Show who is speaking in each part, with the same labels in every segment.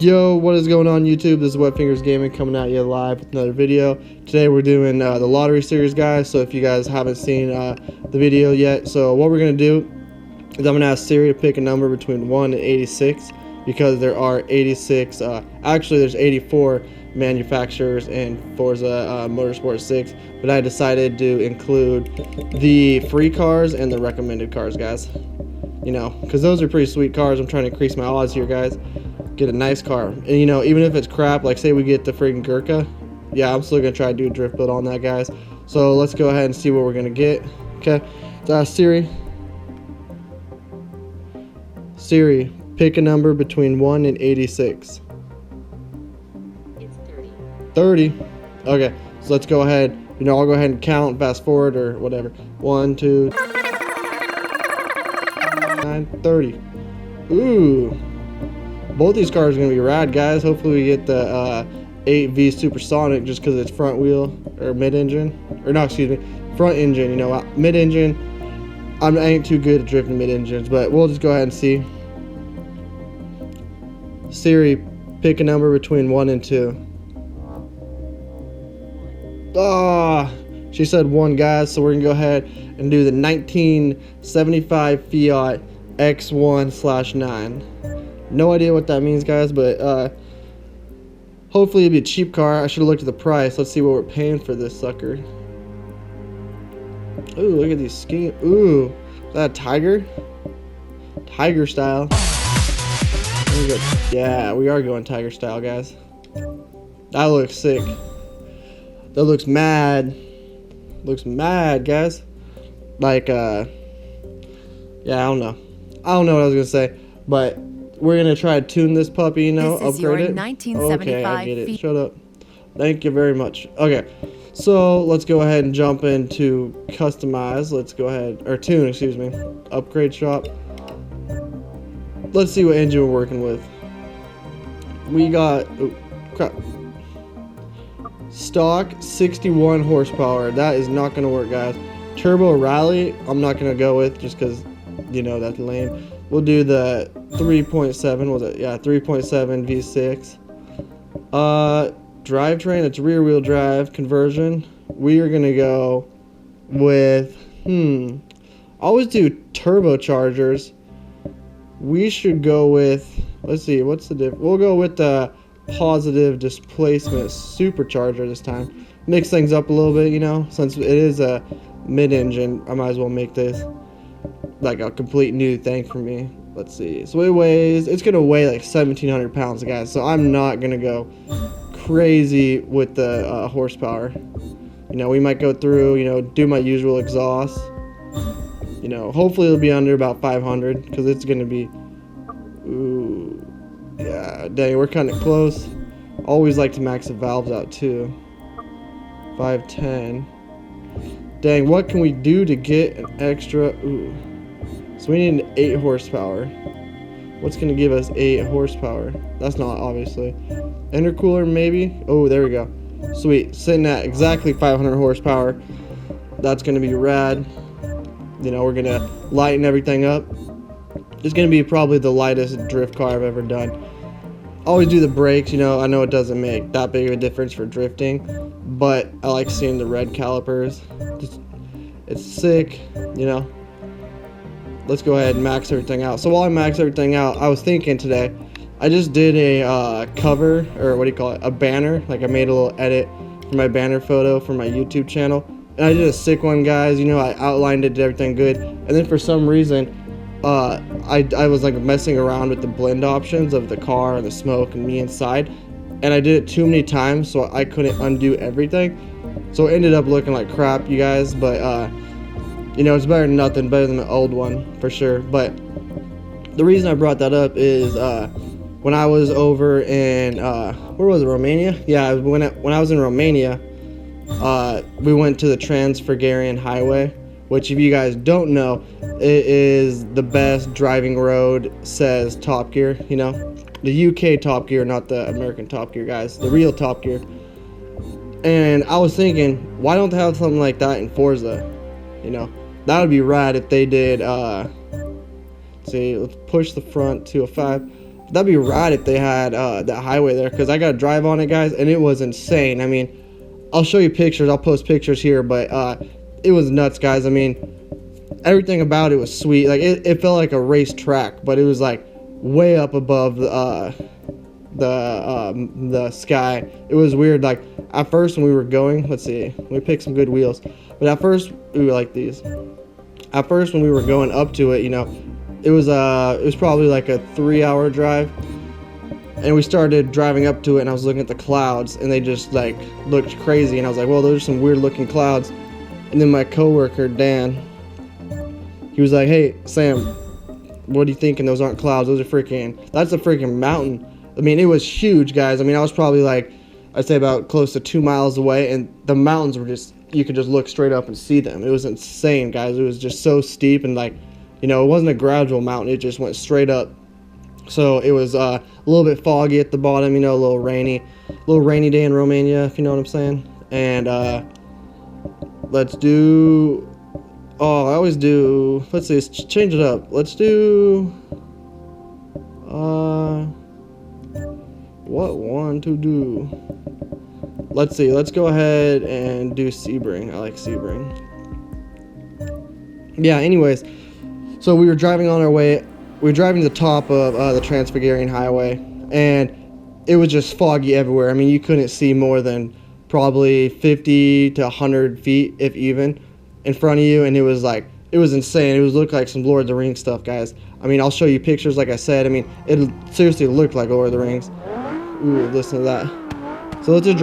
Speaker 1: Yo, what is going on YouTube? This is Wetfingers Gaming coming at you live with another video. Today we're doing the lottery series, guys. So if you guys haven't seen the video yet, so what we're going to do is I'm going to ask Siri to pick a number between 1 and 86 because there are 86, actually there's 84 manufacturers in Forza Motorsport 6, but I decided to include the free cars and the recommended cars, guys. You know, because those are pretty sweet cars. I'm trying to increase my odds here, guys. Get a nice car, and you know, even if it's crap, like say we get the friggin' Gurkha, yeah, I'm still gonna try to do a drift build on that, guys. So let's go ahead and see what we're gonna get. Okay, so Siri, pick a number between 1 and 86.
Speaker 2: It's 30.
Speaker 1: 30. Okay, so let's go ahead. You know, I'll go ahead and count, fast forward or whatever. 1, 2, 9, 30. Ooh. Both these cars are going to be rad, guys. Hopefully we get the 8V Supersonic just because it's front wheel or mid-engine. Or no, excuse me, front engine. You know, mid-engine, I ain't too good at drifting mid-engines, but we'll just go ahead and see. Siri, pick a number between 1 and 2. Ah, she said 1, guys, so we're going to go ahead and do the 1975 Fiat X1/9. No idea what that means, guys, but hopefully it'll be a cheap car. I should have looked at the price. Let's see what we're paying for this sucker. Ooh, look at these skinny. Ooh, is that a Tiger? Tiger style. Yeah, we are going Tiger style, guys. That looks sick. That looks mad. Looks mad, guys. Like, yeah, I don't know. I don't know what I was gonna say, but we're gonna try to tune this puppy, you know,
Speaker 2: this is
Speaker 1: upgrade
Speaker 2: your
Speaker 1: it.
Speaker 2: 1975
Speaker 1: okay, I get it. Shut up. Thank you very much. Okay, so let's go ahead and jump into customize. Let's go ahead, or tune, excuse me. Upgrade shop. Let's see what engine we're working with. We got, oh, crap. Stock 61 horsepower. That is not gonna work, guys. Turbo Rally, I'm not gonna go with just because, you know, that's lame. We'll do the 3.7, was it? Yeah, 3.7 V6. Drivetrain, it's rear wheel drive conversion. We are gonna go with, always do turbochargers. We should go with, let's see, what's the difference? We'll go with the positive displacement supercharger this time. Mix things up a little bit, you know, since it is a mid-engine, I might as well make this like a complete new thing for me. Let's see, so it's gonna weigh like 1,700 pounds, guys, so I'm not gonna go crazy with the horsepower. You know, we might go through, you know, do my usual exhaust. You know, hopefully it'll be under about 500 because it's gonna be, ooh, yeah, dang, we're kind of close. Always like to max the valves out too. 510. Dang, what can we do to get an extra? Ooh. So we need an 8 horsepower. What's going to give us 8 horsepower? That's not, obviously. Intercooler, maybe? Oh, there we go. Sweet. Sitting at exactly 500 horsepower. That's going to be rad. You know, we're going to lighten everything up. It's going to be probably the lightest drift car I've ever done. Always do the brakes, you know. I know it doesn't make that big of a difference for drifting, but I like seeing the red calipers. It's sick, you know. Let's go ahead and max everything out. So while I max everything out, I was thinking today, I just did a cover, or what do you call it, a banner. Like I made a little edit for my banner photo for my YouTube channel, and I did a sick one, guys. You know, I outlined it, did everything good, and then for some reason, I was like messing around with the blend options of the car and the smoke and me inside, and I did it too many times, so I couldn't undo everything. So it ended up looking like crap, you guys, but you know, it's better than nothing, better than the old one for sure. But the reason I brought that up is when I was over in where was it, Romania? Yeah, when I was in Romania, we went to the Transfagarasan highway, which if you guys don't know, it is the best driving road, says Top Gear. You know, the UK Top Gear, not the American Top Gear, guys, the real Top Gear. And I was thinking, why don't they have something like that in Forza? You know, that would be rad if they did. Let's see, let's push the front to a 5. that'd be rad if they had that highway there, because I got to drive on it, guys, and it was insane. I mean, I'll show you pictures. I'll post pictures here, but it was nuts, guys. I mean, everything about it was sweet. Like, it felt like a race track, but it was like way up above the sky. It was weird. Like, at first when we were going, let's see, let me pick some good wheels. But at first, we like these. At first when we were going up to it, you know, it was probably like a 3-hour drive, and we started driving up to it, and I was looking at the clouds, and they just like looked crazy, and I was like, well, those are some weird looking clouds. And then my coworker Dan, he was like, hey Sam, what are you thinking? Those aren't clouds, that's a freaking mountain. I mean, it was huge, guys. I mean, I was probably like, I'd say about close to 2 miles away, and the mountains were just, you could just look straight up and see them. It was insane, guys. It was just so steep, and like, you know, it wasn't a gradual mountain, it just went straight up. So it was a little bit foggy at the bottom, you know, a little rainy day in Romania, if you know what I'm saying. And let's do, I always do, let's see, let's change it up. Let's do, what one to do? Let's see, let's go ahead and do Sebring. I like Sebring. Yeah, anyways, so we were driving on our way. We were driving to the top of the Transfagarasan highway, and it was just foggy everywhere. I mean, you couldn't see more than probably 50 to 100 feet, if even, in front of you, and it was insane. It looked like some Lord of the Rings stuff, guys. I mean, I'll show you pictures, like I said. I mean, it seriously looked like Lord of the Rings. Ooh, listen to that. So let's just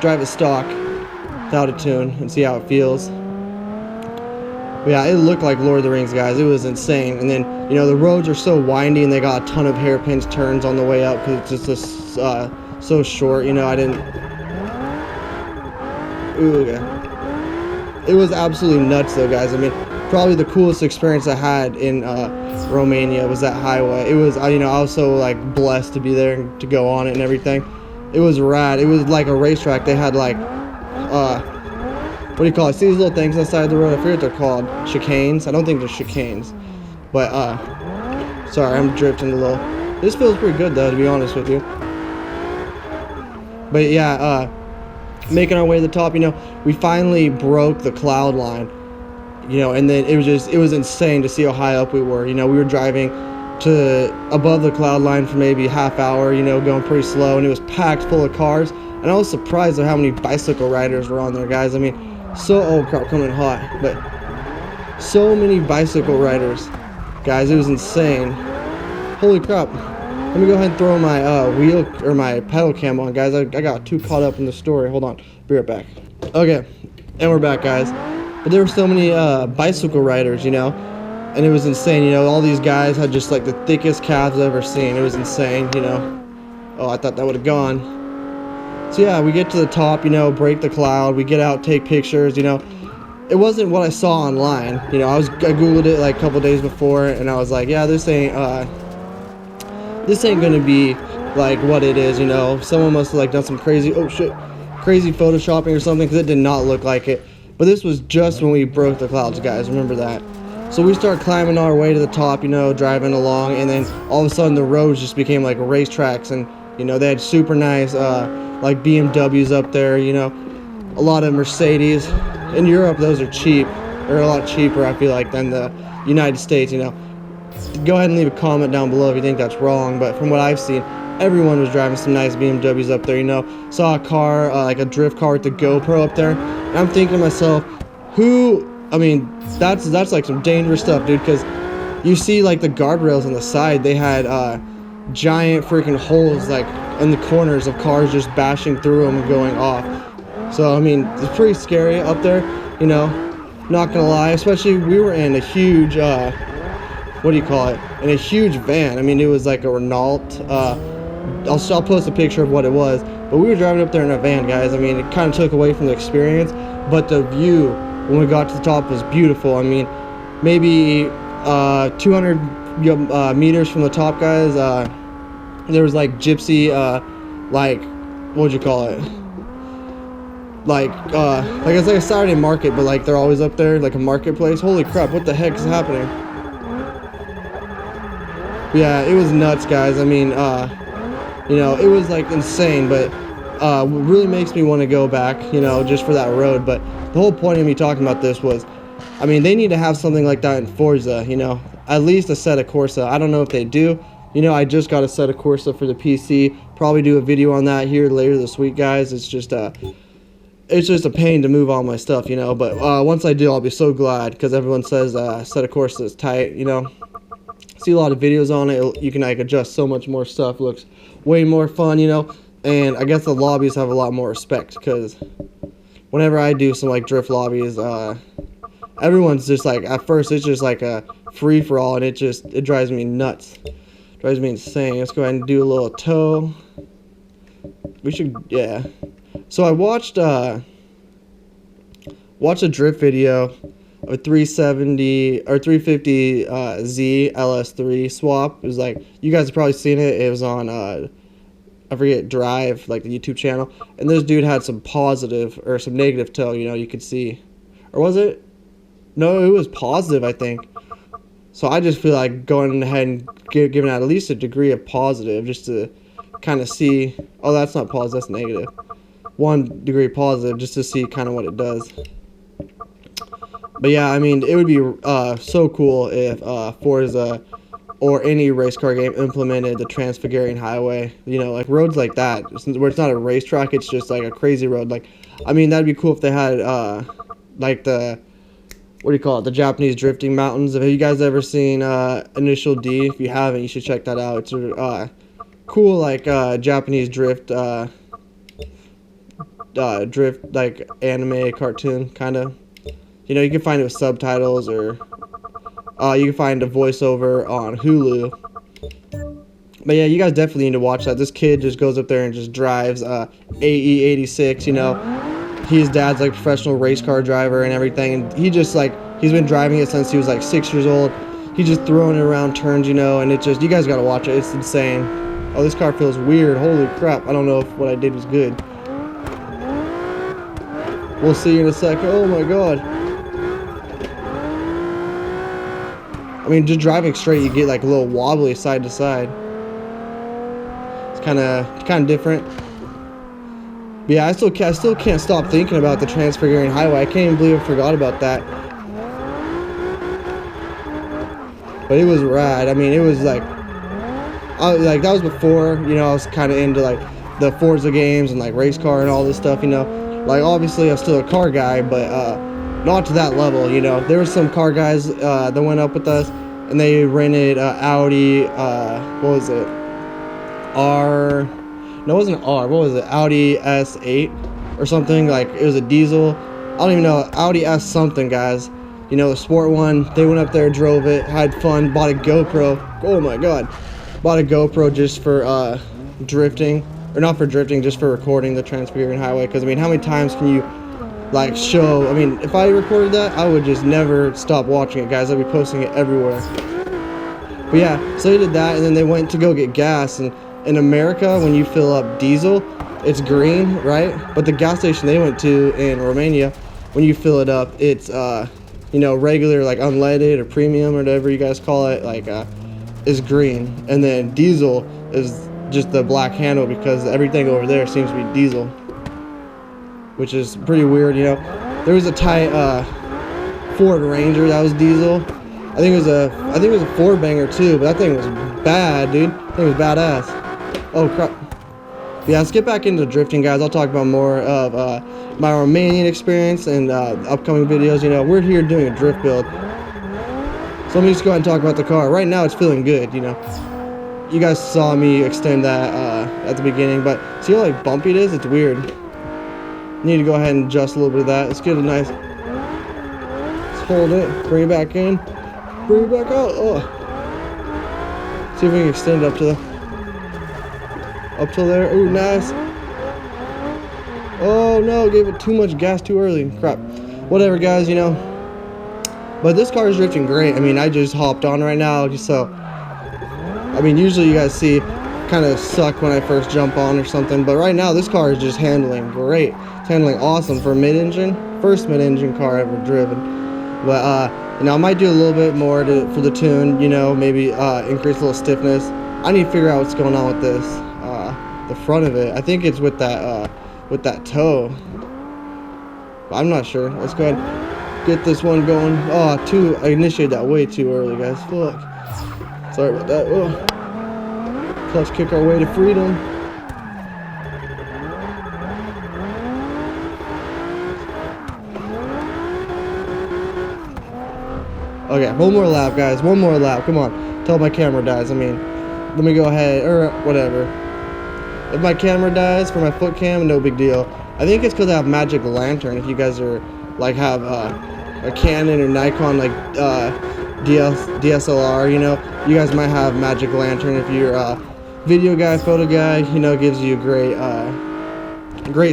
Speaker 1: drive it stock without a tune and see how it feels. But yeah, it looked like Lord of the Rings, guys. It was insane. And then, you know, the roads are so windy, and they got a ton of hairpin turns on the way up, because it's just so short. You know, I didn't. Ooh, okay. It was absolutely nuts, though, guys. I mean, probably the coolest experience I had in Romania was that highway. It was, you know, I was so like blessed to be there and to go on it and everything. It was rad. It was like a racetrack. They had like, what do you call it? See these little things on the side of the road? I forget what they're called. Chicanes? I don't think they're chicanes. But, sorry, I'm drifting a little. This feels pretty good, though, to be honest with you. But, yeah, making our way to the top, you know, we finally broke the cloud line. You know, and then it was insane to see how high up we were. You know, we were driving to above the cloud line for maybe a half hour, you know, going pretty slow, and it was packed full of cars. And I was surprised at how many bicycle riders were on there, guys. I mean, oh crap, coming hot, but so many bicycle riders, guys. It was insane. Holy crap. Let me go ahead and throw my wheel or my pedal cam on, guys. I got too caught up in the story. Hold on, be right back. Okay, and we're back, guys. But there were so many bicycle riders, you know, and it was insane. You know, all these guys had just like the thickest calves I've ever seen. It was insane, you know. Oh, I thought that would have gone. So yeah, we get to the top, you know, break the cloud, we get out, take pictures, you know. It wasn't what I saw online, you know. I googled it like a couple days before, and I was like, yeah, this ain't gonna be like what it is, you know. Someone must have like done some crazy photoshopping or something, because it did not look like it. But this was just when we broke the clouds, guys, remember that. So we start climbing our way to the top, you know, driving along, and then all of a sudden the roads just became like racetracks, and you know, they had super nice like BMWs up there, you know, a lot of Mercedes. In Europe, those are cheap. They're a lot cheaper, I feel like, than the United States, you know. Go ahead and leave a comment down below if you think that's wrong, but from what I've seen, everyone was driving some nice BMWs up there, you know. Saw a car, like a drift car with the GoPro up there, and I'm thinking to myself, I mean, that's like some dangerous stuff, dude, because you see like the guardrails on the side, they had giant freaking holes like in the corners of cars just bashing through them and going off. So I mean, it's pretty scary up there, you know, not gonna lie. Especially we were in a huge what do you call it, in a huge van. I mean, it was like a Renault. I'll post a picture of what it was, but we were driving up there in a van, guys. I mean, it kind of took away from the experience, but the view when we got to the top was beautiful. I mean, maybe 200 meters from the top, guys, there was like gypsy, like, what'd you call it? Like it's like a Saturday market, but like they're always up there, like a marketplace. Holy crap, what the heck is happening? Yeah, it was nuts, guys. I mean, you know, it was like insane, but what really makes me want to go back, you know, just for that road. But the whole point of me talking about this was, I mean, they need to have something like that in Forza, you know, at least a set of Corsa. I don't know if they do. You know, I just got a set of Corsa for the PC. Probably do a video on that here later this week, guys. It's just a pain to move all my stuff, you know. But once I do, I'll be so glad, because everyone says set of Corsa is tight, you know. See a lot of videos on it. You can like adjust so much more stuff. Looks way more fun, you know. And I guess the lobbies have a lot more respect, because whenever I do some like drift lobbies, everyone's just like, at first it's just like a free for all, and it drives me nuts. Drives me insane. Let's go ahead and do a little tow. We should, yeah. So I watched a drift video of a 370 or 350 Z LS3 swap. It was like, you guys have probably seen it. It was on I forget, Drive, like the YouTube channel. And this dude had some positive or some negative tow, you know, you could see. Or was it? No, it was positive, I think. So I just feel like going ahead and giving out at least a degree of positive, just to kind of see. Oh, that's not positive, that's negative. 1 degree positive, just to see kind of what it does. But yeah, I mean, it would be so cool if Forza or any race car game implemented the Transfagarasan highway. You know, like roads like that, where it's not a racetrack, it's just like a crazy road. Like, I mean, that'd be cool if they had like the, what do you call it, the Japanese drifting mountains. Have you guys ever seen Initial D? If you haven't, you should check that out. It's a cool, like, Japanese drift like anime cartoon kind of. You know, you can find it with subtitles, or you can find a voiceover on Hulu. But yeah, you guys definitely need to watch that. This kid just goes up there and just drives AE86, you know. His dad's like a professional race car driver and everything, and he just like, he's been driving it since he was like 6 years old. He's just throwing it around turns, you know, and it just, you guys gotta watch it. It's insane. Oh, this car feels weird. Holy crap. I don't know if what I did was good. We'll see in a second. Oh my god. I mean, just driving straight, you get like a little wobbly side to side. It's kind of different. But yeah, I still can't stop thinking about the Transfagarasan highway. I can't even believe I forgot about that. But it was rad. I mean, it was like, that was before, you know, I was kind of into like the Forza games and like race car and all this stuff, you know. Like, obviously I'm still a car guy, but not to that level, you know. There were some car guys that went up with us, and they rented Audi, what was it? No, it wasn't R. What was it? Audi S8 or something. Like, it was a diesel. I don't even know. Audi S something, guys. You know, the sport one. They went up there, drove it, had fun, bought a GoPro. Oh my god. Bought a GoPro just for drifting. Or not for drifting, just for recording the Transfagarasan highway. Because, I mean, how many times can you, like, show? I mean, if I recorded that, I would just never stop watching it, guys. I'd be posting it everywhere. But yeah, so they did that, and then they went to go get gas. And in America, when you fill up diesel, it's green, right? But the gas station they went to in Romania, when you fill it up, it's you know, regular, like unleaded or premium or whatever you guys call it, like is green. And then diesel is just the black handle, because everything over there seems to be diesel, which is pretty weird, you know. There was a tight Ford Ranger that was diesel. I think it was a 4-banger too, but that thing was bad, dude. That thing was badass. Oh crap. Yeah, let's get back into drifting, guys. I'll talk about more of my Romanian experience and upcoming videos. You know, we're here doing a drift build, so let me just go ahead and talk about the car. Right now, it's feeling good. You know, you guys saw me extend that at the beginning, but see how like bumpy it is? It's weird. Need to go ahead and adjust a little bit of that. Let's get a nice. Let's hold it. Bring it back in. Bring it back out. Oh. See if we can extend it up till there. Ooh, nice. Oh no, gave it too much gas too early. Crap. Whatever, guys, you know. But this car is drifting great. I mean, I just hopped on right now, just so. I mean, usually you guys see kind of suck when I first jump on or something, but right now this car is just handling great. It's handling awesome for a mid-engine. First mid-engine car ever driven. But You know, I might do a little bit more for the tune, you know, maybe increase a little stiffness. I need to figure out what's going on with this, the front of it. I think it's with that toe. But I'm not sure. Let's go ahead and get this one going. Oh, I initiated that way too early, guys. Fuck. Sorry about that. Oh. Clutch kick our way to freedom. Okay, one more lap, guys. One more lap. Come on. Till my camera dies. I mean, let me go ahead, or whatever. If my camera dies for my foot cam, no big deal. I think it's because I have magic lantern. If you guys are like have a Canon or Nikon like DSLR, you know, you guys might have magic lantern. If you're a video guy, photo guy, you know, it gives you great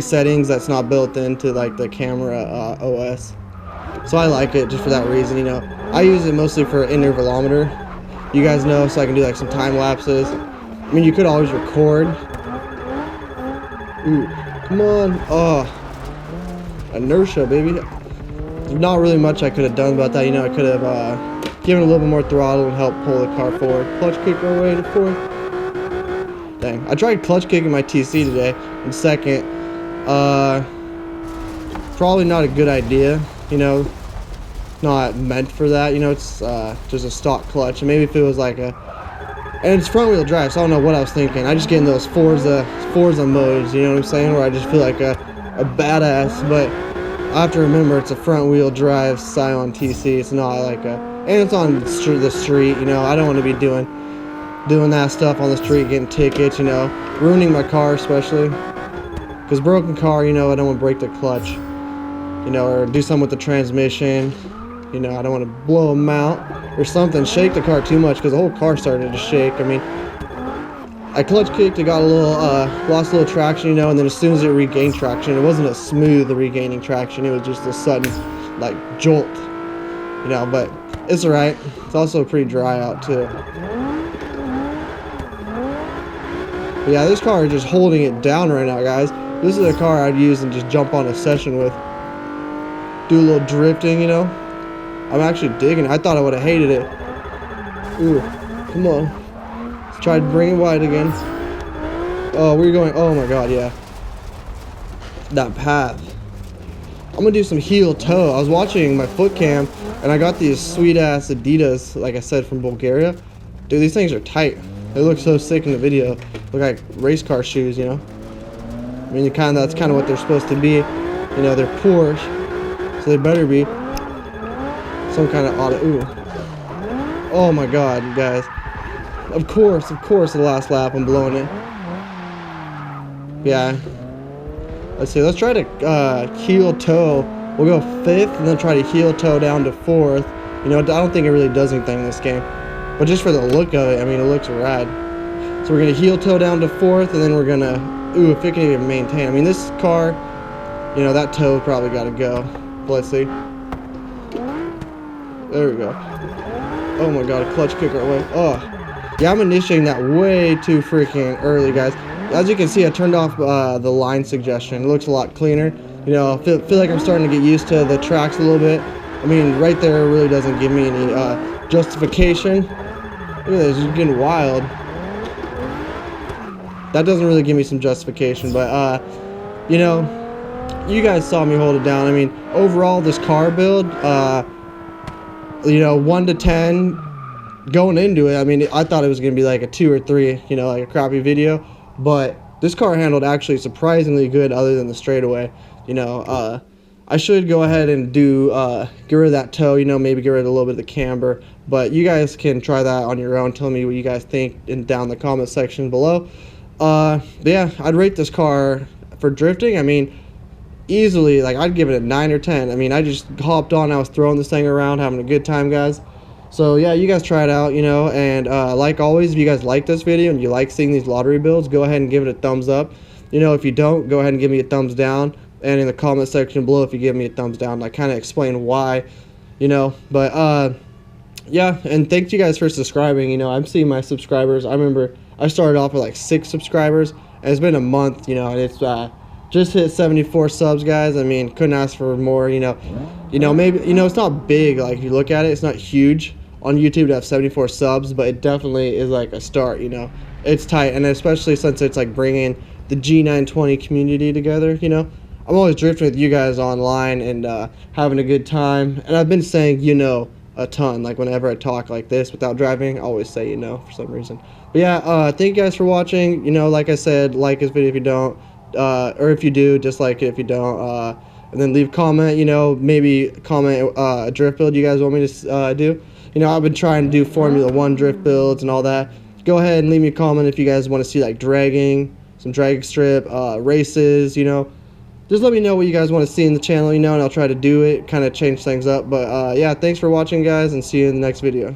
Speaker 1: settings that's not built into like the camera OS. So I like it just for that reason, you know. I use it mostly for intervalometer. You guys know, so I can do like some time lapses. I mean, you could always record. Ooh, come on. Oh, inertia, baby. There's not really much I could have done about that. You know, I could have given a little bit more throttle and helped pull the car forward. Clutch kick our way to fourth. Dang, I tried clutch kicking my TC today in second. Probably not a good idea, you know. Not meant for that, you know. It's just a stock clutch, and maybe if it was like and it's front wheel drive, so I don't know what I was thinking. I just get in those Forza modes, you know what I'm saying, where I just feel like a badass. But I have to remember it's a front wheel drive Scion TC. It's not like and it's on the street, you know. I don't want to be doing that stuff on the street, getting tickets, you know, ruining my car, especially because broken car, you know. I don't want to break the clutch, you know, or do something with the transmission. You know, I don't want to blow them out or something, shake the car too much, because the whole car started to shake. I mean, I clutch kicked, it got a little, lost a little traction, you know, and then as soon as it regained traction, it wasn't a smooth regaining traction, it was just a sudden, like, jolt, you know, but it's alright. It's also pretty dry out, too. But yeah, this car is just holding it down right now, guys. This is a car I'd use and just jump on a session with. Do a little drifting, you know. I'm actually digging it. I thought I would have hated it. Ooh, come on. Let's try to bring it wide again. Oh, we're going. Oh my god, yeah. That path. I'm gonna do some heel toe. I was watching my foot cam, and I got these sweet ass Adidas, like I said, from Bulgaria. Dude, these things are tight. They look so sick in the video. Look like race car shoes, you know. I mean, that's kind of what they're supposed to be. You know, they're Porsche, so they better be some kind of auto. Ooh. Oh my god, you guys. Of course, the last lap, I'm blowing it. Yeah. Let's see, let's try to heel toe. We'll go fifth and then try to heel toe down to fourth. You know, I don't think it really does anything in this game. But just for the look of it, I mean, it looks rad. So we're going to heel toe down to fourth, and then we're going to, ooh, if it can even maintain. I mean, this car, you know, that toe probably got to go. But let's see. There we go. Oh my god, a clutch kick our way. Oh. Yeah, I'm initiating that way too freaking early, guys. As you can see, I turned off the line suggestion. It looks a lot cleaner. You know, I feel like I'm starting to get used to the tracks a little bit. I mean, right there really doesn't give me any justification. Look at this, it's getting wild. That doesn't really give me some justification, but you know, you guys saw me hold it down. I mean, overall, this car build, you know, 1 to 10 going into it. I mean, I thought it was gonna be like a 2 or 3, you know, like a crappy video, but this car handled actually surprisingly good, other than the straightaway. You know, I should go ahead and do get rid of that toe, you know, maybe get rid of a little bit of the camber, but you guys can try that on your own. Tell me what you guys think down in the comment section below. But yeah, I'd rate this car for drifting. I mean, easily, like, I'd give it a 9 or 10. I mean, I just hopped on, I was throwing this thing around, having a good time, guys. So yeah, you guys try it out, you know, and like always, if you guys like this video and you like seeing these lottery builds, go ahead and give it a thumbs up. You know, if you don't, go ahead and give me a thumbs down, and in the comment section below, if you give me a thumbs down, I kind of explain why, you know. But yeah, and thank you guys for subscribing. You know, I'm seeing my subscribers. I remember I started off with like 6 subscribers, and it's been a month, you know, and it's just hit 74 subs, guys. I mean, couldn't ask for more. Maybe it's not big. Like if you look at it, it's not huge on YouTube to have 74 subs, but it definitely is like a start. It's tight, and especially since it's like bringing the G920 community together. I'm always drifting with you guys online and having a good time. And I've been saying a ton. Like whenever I talk like this without driving, I always say for some reason. But yeah, thank you guys for watching. Like I said, like this video if you don't, or if you do, dislike it if you don't. And then leave a comment. Maybe comment a drift build you guys want me to do. I've been trying to do Formula 1 drift builds and all that. Go ahead and leave me a comment if you guys want to see like dragging, some drag strip, races, Just let me know what you guys want to see in the channel, and I'll try to do it, kind of change things up. But yeah, thanks for watching, guys, and see you in the next video.